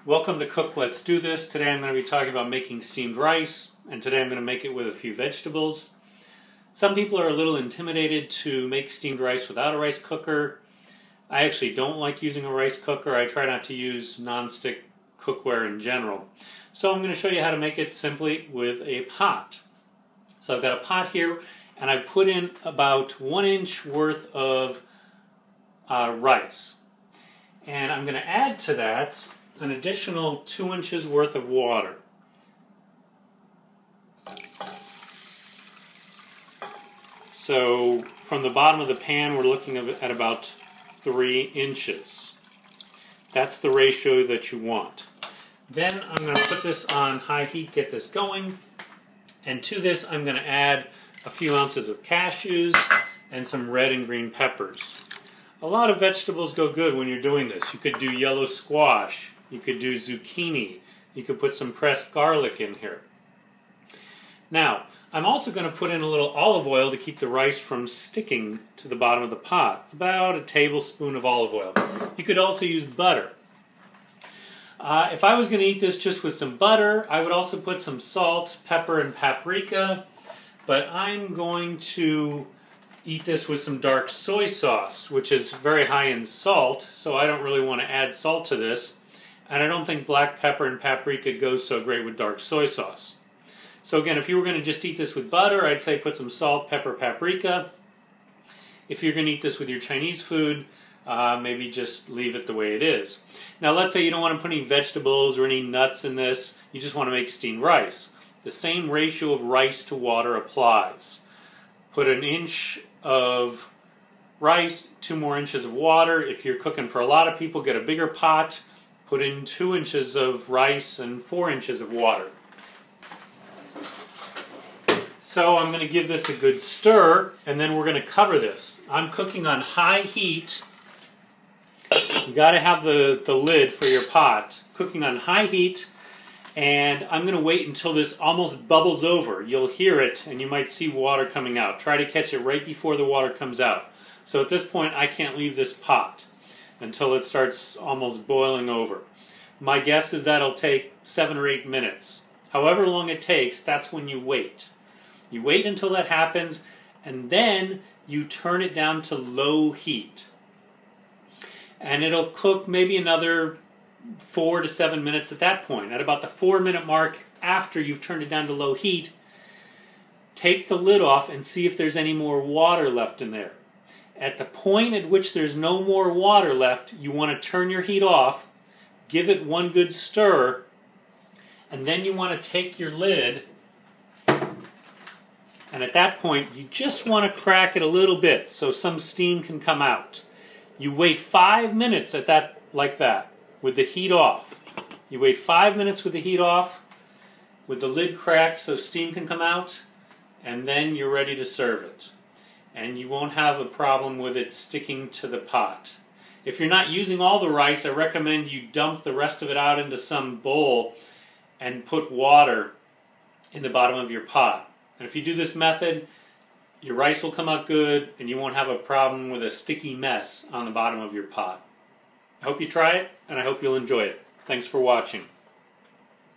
Welcome to Cook Let's Do This. Today I'm going to be talking about making steamed rice, and today I'm going to make it with a few vegetables. Some people are a little intimidated to make steamed rice without a rice cooker. I actually don't like using a rice cooker. I try not to use non-stick cookware in general. So I'm going to show you how to make it simply with a pot. So I've got a pot here, and I've put in about 1 inch worth of rice. And I'm going to add to that an additional 2 inches worth of water. So from the bottom of the pan we're looking at about 3 inches. That's the ratio that you want. Then I'm going to put this on high heat, get this going, and to this I'm going to add a few ounces of cashews and some red and green peppers. A lot of vegetables go good when you're doing this. You could do yellow squash, you could do zucchini, you could put some pressed garlic in here. Now, I'm also going to put in a little olive oil to keep the rice from sticking to the bottom of the pot. About a tablespoon of olive oil. You could also use butter. If I was going to eat this just with some butter, I would also put some salt, pepper, and paprika. But I'm going to eat this with some dark soy sauce, which is very high in salt, so I don't really want to add salt to this. And I don't think black pepper and paprika goes so great with dark soy sauce. So again, if you were going to just eat this with butter, I'd say put some salt, pepper, paprika. If you're going to eat this with your Chinese food, maybe just leave it the way it is. Now let's say you don't want to put any vegetables or any nuts in this, you just want to make steamed rice. The same ratio of rice to water applies. Put 1 inch of rice, 2 more inches of water. If you're cooking for a lot of people, get a bigger pot. Put in 2 inches of rice and 4 inches of water. So I'm going to give this a good stir, and then we're going to cover this. I'm cooking on high heat. You got to have the lid for your pot. Cooking on high heat, and I'm going to wait until this almost bubbles over. You'll hear it, and you might see water coming out. Try to catch it right before the water comes out. So at this point, I can't leave this pot until it starts almost boiling over. My guess is that'll take 7 or 8 minutes. However long it takes, that's when you wait. You wait until that happens, and then you turn it down to low heat. And it'll cook maybe another 4 to 7 minutes at that point. At about the 4-minute mark, after you've turned it down to low heat, take the lid off and see if there's any more water left in there. At the point at which there's no more water left, you want to turn your heat off, give it one good stir, and then you want to take your lid, and at that point you just want to crack it a little bit so some steam can come out. You wait 5 minutes at that, like that, with the heat off. You wait 5 minutes with the heat off, with the lid cracked so steam can come out, and then you're ready to serve it. And you won't have a problem with it sticking to the pot. If you're not using all the rice, I recommend you dump the rest of it out into some bowl and put water in the bottom of your pot. And if you do this method, your rice will come out good and you won't have a problem with a sticky mess on the bottom of your pot. I hope you try it, and I hope you'll enjoy it. Thanks for watching.